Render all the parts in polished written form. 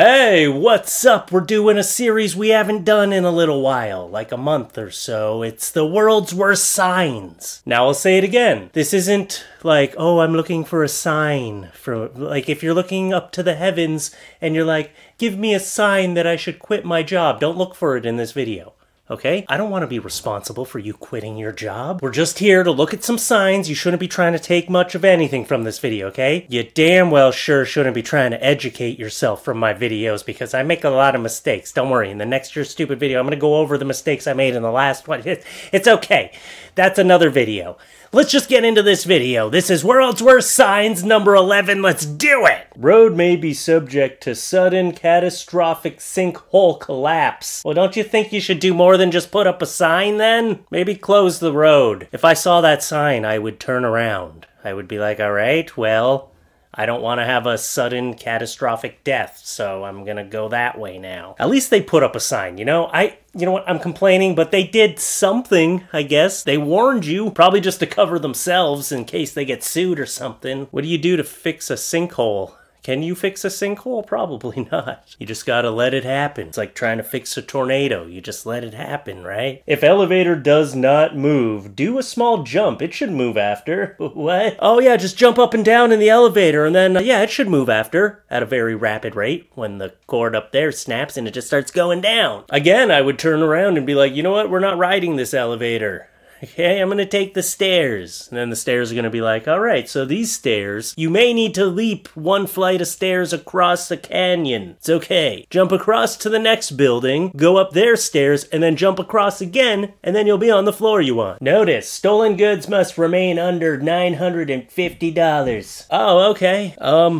Hey, what's up? We're doing a series we haven't done in a little while, like a month or so. It's the world's worst signs. Now I'll say it again. This isn't like, oh, I'm looking for a sign. Like if you're looking up to the heavens and you're like, give me a sign that I should quit my job. Don't look for it in this video. Okay? I don't want to be responsible for you quitting your job. We're just here to look at some signs. You shouldn't be trying to take much of anything from this video, okay? You damn well sure shouldn't be trying to educate yourself from my videos because I make a lot of mistakes. Don't worry, in the next year's stupid video, I'm going to go over the mistakes I made in the last one. It's okay. That's another video. Let's just get into this video. This is World's Worst Signs number 11. Let's do it! Road may be subject to sudden catastrophic sinkhole collapse. Well, don't you think you should do more than just put up a sign then? Maybe close the road. If I saw that sign, I would turn around. I would be like, all right, well, I don't want to have a sudden catastrophic death, so I'm gonna go that way now. At least they put up a sign, you know? You know what, I'm complaining, but they did something, I guess. They warned you, probably just to cover themselves in case they get sued or something. What do you do to fix a sinkhole? Can you fix a sinkhole? Probably not. You just gotta let it happen. It's like trying to fix a tornado. You just let it happen, right? If elevator does not move, do a small jump. It should move after. What? Oh yeah, just jump up and down in the elevator and then, yeah, it should move after at a very rapid rate when the cord up there snaps and it just starts going down. Again, I would turn around and be like, you know what? We're not riding this elevator. Okay, I'm gonna take the stairs. And then the stairs are gonna be like, all right, so these stairs, you may need to leap one flight of stairs across a canyon. It's okay. Jump across to the next building, go up their stairs, and then jump across again, and then you'll be on the floor you want. Notice, stolen goods must remain under $950. Oh, okay.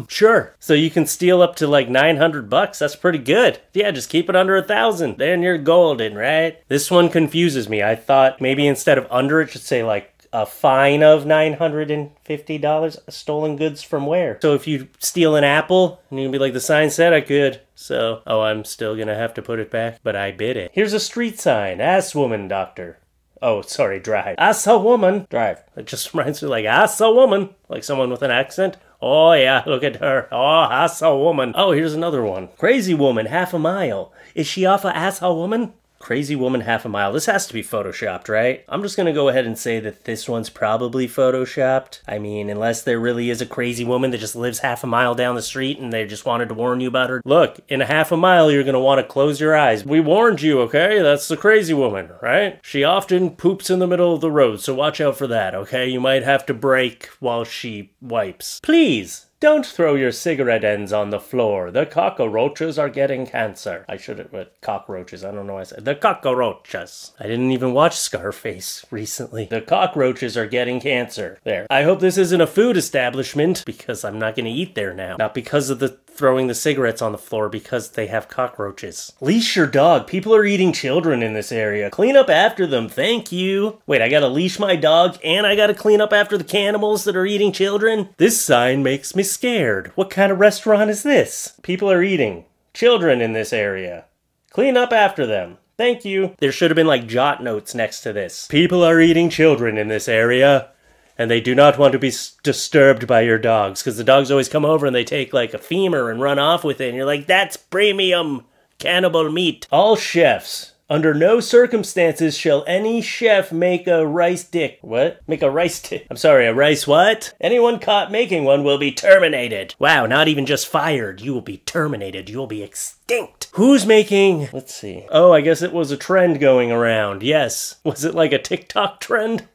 Sure. So you can steal up to like 900 bucks. That's pretty good. Yeah, just keep it under 1,000. Then you're golden, right? This one confuses me. I thought maybe instead of under it should say like a fine of $950. Stolen goods from where? So if you steal an apple and you'll be like, the sign said I could, so oh, I'm still gonna have to put it back, but I bid it. Here's a street sign. Ass woman doctor. Oh, sorry, drive. Ass a woman. Drive. It just reminds me like ass a woman, like someone with an accent. Oh yeah, look at her. Oh, ass a woman. Oh, here's another one. Crazy woman, half a mile. Is she off a ass a woman? Crazy woman, half a mile. This has to be photoshopped, right? I'm just gonna go ahead and say that this one's probably photoshopped. I mean, unless there really is a crazy woman that just lives half a mile down the street and they just wanted to warn you about her. Look, in a half a mile, you're gonna want to close your eyes. We warned you, okay? That's the crazy woman, right? She often poops in the middle of the road, so watch out for that, okay? You might have to brake while she wipes. Please! Don't throw your cigarette ends on the floor. The cockroaches are getting cancer. I should have read cockroaches. I don't know why I said the cockroaches. I didn't even watch Scarface recently. The cockroaches are getting cancer. There. I hope this isn't a food establishment because I'm not going to eat there now. Not because of the throwing the cigarettes on the floor, because they have cockroaches. Leash your dog. People are eating children in this area. Clean up after them. Thank you. Wait, I gotta leash my dog and I gotta clean up after the cannibals that are eating children? This sign makes me scared. What kind of restaurant is this? People are eating children in this area. Clean up after them. Thank you. There should have been like jot notes next to this. People are eating children in this area, and they do not want to be disturbed by your dogs, because the dogs always come over and they take like a femur and run off with it, and you're like, that's premium cannibal meat. All chefs. Under no circumstances shall any chef make a rice dick. What? Make a rice dick. I'm sorry, a rice what? Anyone caught making one will be terminated. Wow, not even just fired. You will be terminated. You will be extinct. Who's making... Let's see. Oh, I guess it was a trend going around. Yes. Was it like a TikTok trend?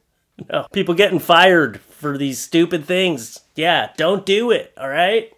No. People getting fired for these stupid things. Yeah, don't do it, alright?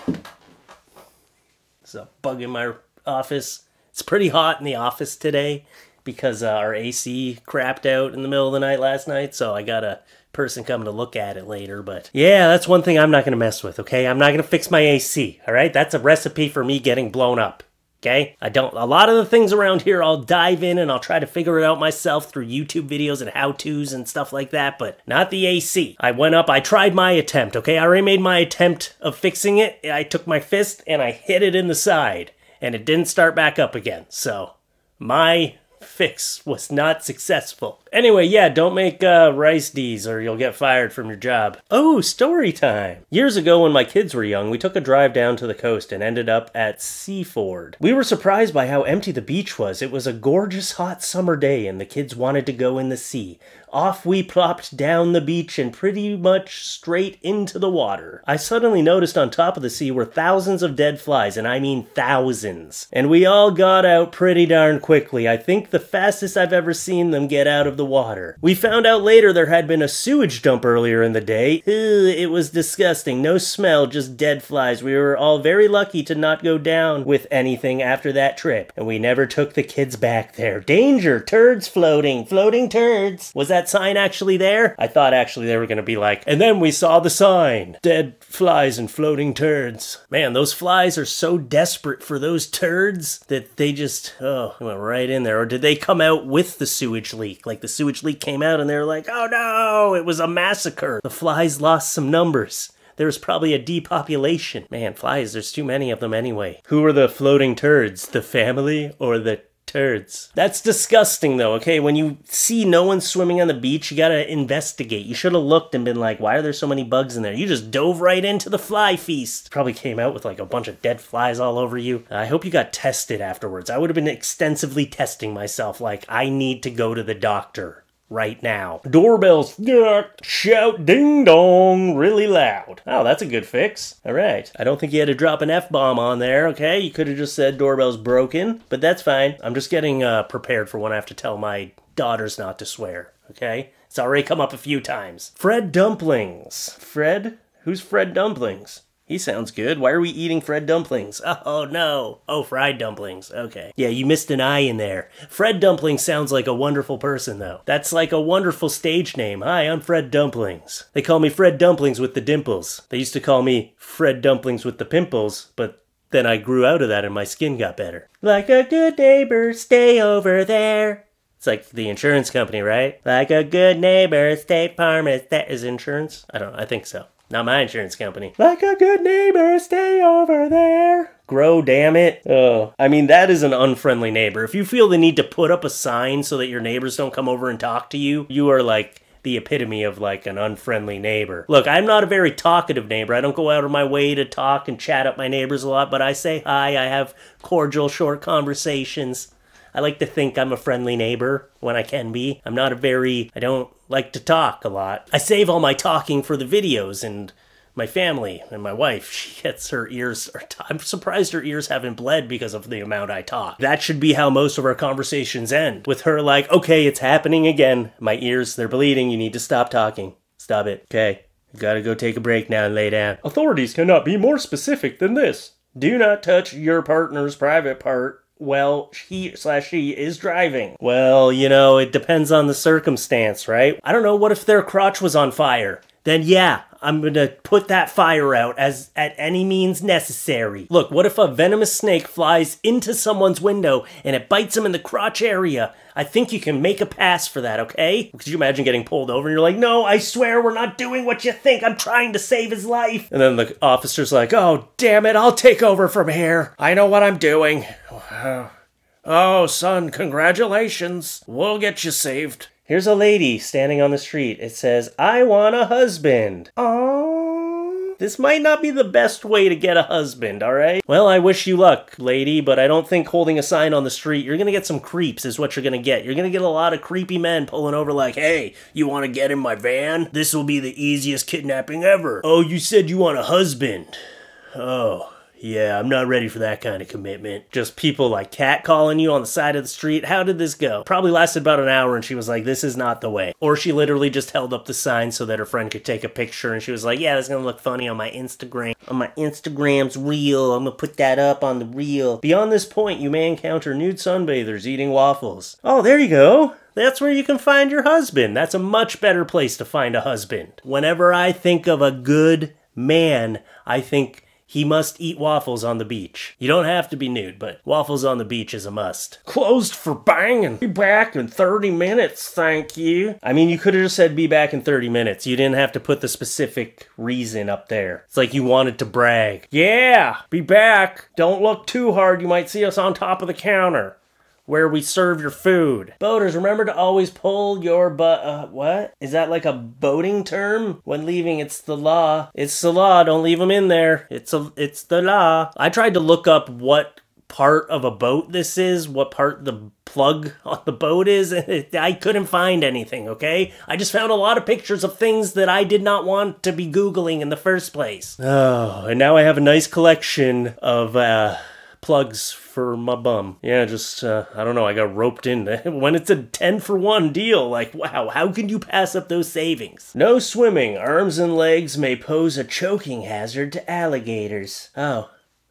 There's a bug in my office. It's pretty hot in the office today because our AC crapped out in the middle of the night last night, so I got a person coming to look at it later, but yeah, that's one thing I'm not going to mess with, okay? I'm not going to fix my AC, alright? That's a recipe for me getting blown up, okay? A lot of the things around here I'll dive in and I'll try to figure it out myself through YouTube videos and how-tos and stuff like that, but not the AC. I went up, I tried my attempt, okay? I already made my attempt of fixing it. I took my fist and I hit it in the side, and it didn't start back up again. So my fix was not successful. Anyway, yeah, don't make rice D's or you'll get fired from your job. Oh, story time. Years ago when my kids were young, we took a drive down to the coast and ended up at Seaford. We were surprised by how empty the beach was. It was a gorgeous hot summer day and the kids wanted to go in the sea. Off we plopped down the beach and pretty much straight into the water. I suddenly noticed on top of the sea were thousands of dead flies, and I mean thousands. And we all got out pretty darn quickly. I think the fastest I've ever seen them get out of the water. We found out later there had been a sewage dump earlier in the day. It was disgusting. No smell, just dead flies. We were all very lucky to not go down with anything after that trip. And we never took the kids back there. Danger! Turds floating! Floating turds! Was that sign actually there? I thought actually they were gonna be like, and then we saw the sign. Dead flies and floating turds. Man, those flies are so desperate for those turds that they just, went right in there. Or did they come out with the sewage leak? Like the sewage leak came out and they were like, oh no, it was a massacre. The flies lost some numbers. There was probably a depopulation. Man, flies, there's too many of them anyway. Who are the floating turds? The family or the turds? That's disgusting though, okay? When you see no one swimming on the beach, you gotta investigate. You should have looked and been like, why are there so many bugs in there? You just dove right into the fly feast. Probably came out with like a bunch of dead flies all over you. I hope you got tested afterwards. I would have been extensively testing myself, like, I need to go to the doctor right now. Doorbells shout ding dong really loud. Oh, that's a good fix. All right. I don't think you had to drop an F-bomb on there, okay? You could have just said doorbell's broken, but that's fine. I'm just getting prepared for when I have to tell my daughters not to swear, okay? It's already come up a few times. Fred Dumplings. Fred? Who's Fred Dumplings? He sounds good. Why are we eating Fred Dumplings? Oh, no. Oh, fried dumplings. Okay. Yeah, you missed an I in there. Fred Dumplings sounds like a wonderful person, though. That's like a wonderful stage name. Hi, I'm Fred Dumplings. They call me Fred Dumplings with the dimples. They used to call me Fred Dumplings with the pimples, but then I grew out of that and my skin got better. Like a good neighbor, stay over there. It's like the insurance company, right? Like a good neighbor, State Farm is insurance? I don't know. I think so. Not my insurance company. Like a good neighbor, stay over there. Grow, damn it. Oh, I mean, that is an unfriendly neighbor. If you feel the need to put up a sign so that your neighbors don't come over and talk to you, you are like the epitome of like an unfriendly neighbor. Look, I'm not a very talkative neighbor. I don't go out of my way to talk and chat up my neighbors a lot, but I say hi. I have cordial, short conversations. I like to think I'm a friendly neighbor when I can be. I don't like to talk a lot. I save all my talking for the videos, and my family and my wife, she gets her ears, I'm surprised her ears haven't bled because of the amount I talk. That should be how most of our conversations end. With her like, okay, it's happening again. My ears, they're bleeding. You need to stop talking. Stop it. Okay. You gotta go take a break now and lay down. Authorities cannot be more specific than this. Do not touch your partner's private part. Well, he/she is driving. Well, you know, it depends on the circumstance, right? I don't know, what if their crotch was on fire? Then yeah, I'm gonna put that fire out at any means necessary. Look, what if a venomous snake flies into someone's window and it bites them in the crotch area? I think you can make a pass for that, okay? Could you imagine getting pulled over and you're like, no, I swear we're not doing what you think. I'm trying to save his life. And then the officer's like, oh, damn it, I'll take over from here. I know what I'm doing. Oh, son, congratulations. We'll get you saved. Here's a lady standing on the street. It says, I want a husband. Aww. This might not be the best way to get a husband, alright? Well, I wish you luck, lady, but I don't think holding a sign on the street, you're gonna get some creeps is what you're gonna get. You're gonna get a lot of creepy men pulling over like, hey, you wanna get in my van? This will be the easiest kidnapping ever. Oh, you said you want a husband. Oh. Yeah, I'm not ready for that kind of commitment. Just people like catcalling you on the side of the street. How did this go? Probably lasted about an hour and she was like, this is not the way. Or she literally just held up the sign so that her friend could take a picture and she was like, yeah, that's gonna look funny on my Instagram. On my Instagram's reel. I'm gonna put that up on the reel. Beyond this point, you may encounter nude sunbathers eating waffles. Oh, there you go. That's where you can find your husband. That's a much better place to find a husband. Whenever I think of a good man, I think he must eat waffles on the beach. You don't have to be nude, but waffles on the beach is a must. Closed for banging. Be back in 30 minutes, thank you. I mean, you could have just said be back in 30 minutes. You didn't have to put the specific reason up there. It's like you wanted to brag. Yeah, be back. Don't look too hard. You might see us on top of the counter. where we serve your food. Boaters, remember to always pull your what? Is that like a boating term? When leaving, it's the law. It's the law, don't leave them in there. It's the law. I tried to look up what part of a boat this is, what part the plug on the boat is. I couldn't find anything, okay? I just found a lot of pictures of things that I did not want to be Googling in the first place. Oh, and now I have a nice collection of plugs for my bum. Yeah, just, I don't know, I got roped in. When it's a 10-for-1 deal, like, wow, how can you pass up those savings? No swimming. Arms and legs may pose a choking hazard to alligators. Oh.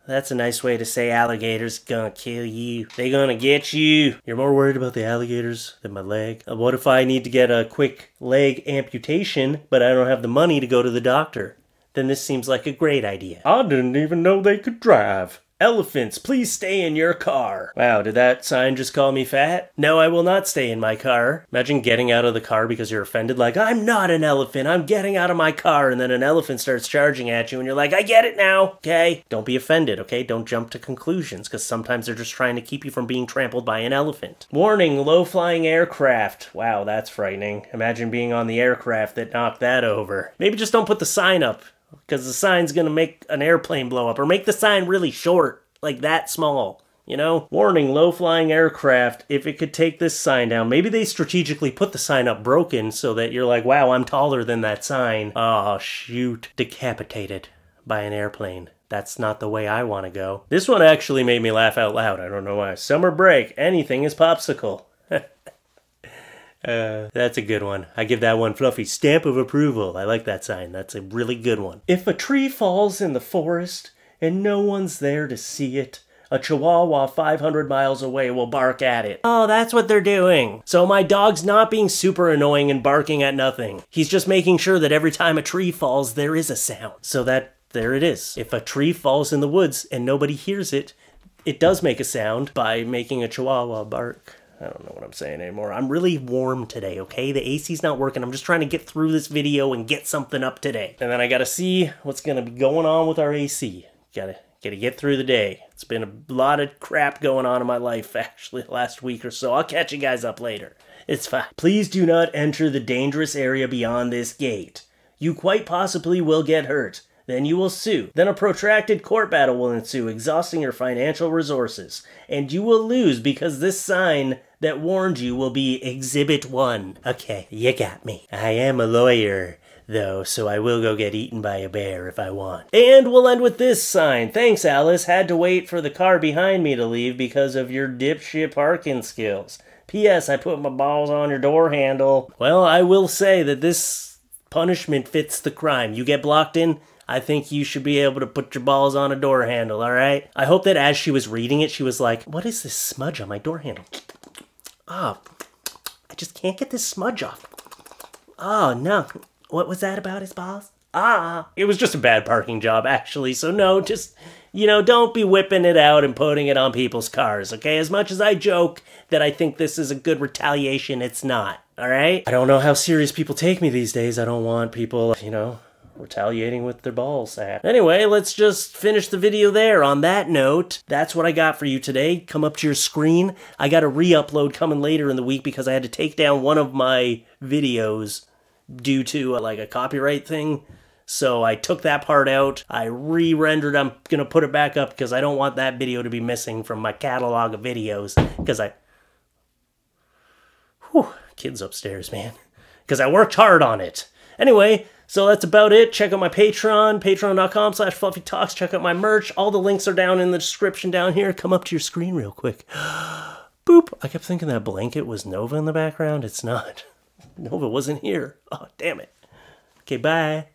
That's a nice way to say alligators gonna kill you. They gonna get you. You're more worried about the alligators than my leg. What if I need to get a quick leg amputation, but I don't have the money to go to the doctor? Then this seems like a great idea. I didn't even know they could drive. Elephants, please stay in your car. Wow, did that sign just call me fat? No, I will not stay in my car. Imagine getting out of the car because you're offended, like, I'm not an elephant, I'm getting out of my car, and then an elephant starts charging at you, and you're like, I get it now, okay? Don't be offended, okay? Don't jump to conclusions, because sometimes they're just trying to keep you from being trampled by an elephant. Warning, low-flying aircraft. Wow, that's frightening. Imagine being on the aircraft that knocked that over. Maybe just don't put the sign up, because the sign's gonna make an airplane blow up, or make the sign really short, like that small, you know? Warning, low-flying aircraft, if it could take this sign down. Maybe they strategically put the sign up broken so that you're like, wow, I'm taller than that sign. Oh, shoot. Decapitated by an airplane. That's not the way I want to go. This one actually made me laugh out loud. I don't know why. Summer break, anything is Popsicle. That's a good one. I give that one Fluffy stamp of approval. I like that sign. That's a really good one. If a tree falls in the forest and no one's there to see it, a Chihuahua 500 miles away will bark at it. Oh, that's what they're doing. So my dog's not being super annoying and barking at nothing. He's just making sure that every time a tree falls, there is a sound. So that, there it is. If a tree falls in the woods and nobody hears it, it does make a sound by making a Chihuahua bark. I don't know what I'm saying anymore. I'm really warm today, okay? The AC's not working. I'm just trying to get through this video and get something up today. And then I gotta see what's gonna be going on with our AC. Gotta get through the day. It's been a lot of crap going on in my life, actually, the last week or so. I'll catch you guys up later. It's fine. Please do not enter the dangerous area beyond this gate. You quite possibly will get hurt. Then you will sue. Then a protracted court battle will ensue, exhausting your financial resources. And you will lose because this sign that warned you will be Exhibit 1. Okay, you got me. I am a lawyer, though, so I will go get eaten by a bear if I want. And we'll end with this sign. Thanks, Alice. Had to wait for the car behind me to leave because of your dipshit parking skills. P.S. I put my balls on your door handle. Well, I will say that this punishment fits the crime. You get blocked in, I think you should be able to put your balls on a door handle, alright? I hope that as she was reading it, she was like, what is this smudge on my door handle? Oh, I just can't get this smudge off. Oh, no. What was that about his balls? Ah, it was just a bad parking job, actually. So no, just, you know, don't be whipping it out and putting it on people's cars, okay? As much as I joke that I think this is a good retaliation, it's not, alright? I don't know how serious people take me these days. I don't want people, you know, retaliating with their balls. Anyway, let's just finish the video there. On that note, that's what I got for you today. Come up to your screen. I got a re-upload coming later in the week because I had to take down one of my videos due to like a copyright thing. So I took that part out. I re-rendered. I'm gonna put it back up because I don't want that video to be missing from my catalog of videos. Because kids upstairs, man. Because I worked hard on it. Anyway, so that's about it. Check out my Patreon, patreon.com/FLuffeeTalks. Check out my merch. All the links are down in the description down here. Come up to your screen real quick. Boop. I kept thinking that blanket was Nova in the background. It's not. Nova wasn't here. Oh, damn it. Okay, bye.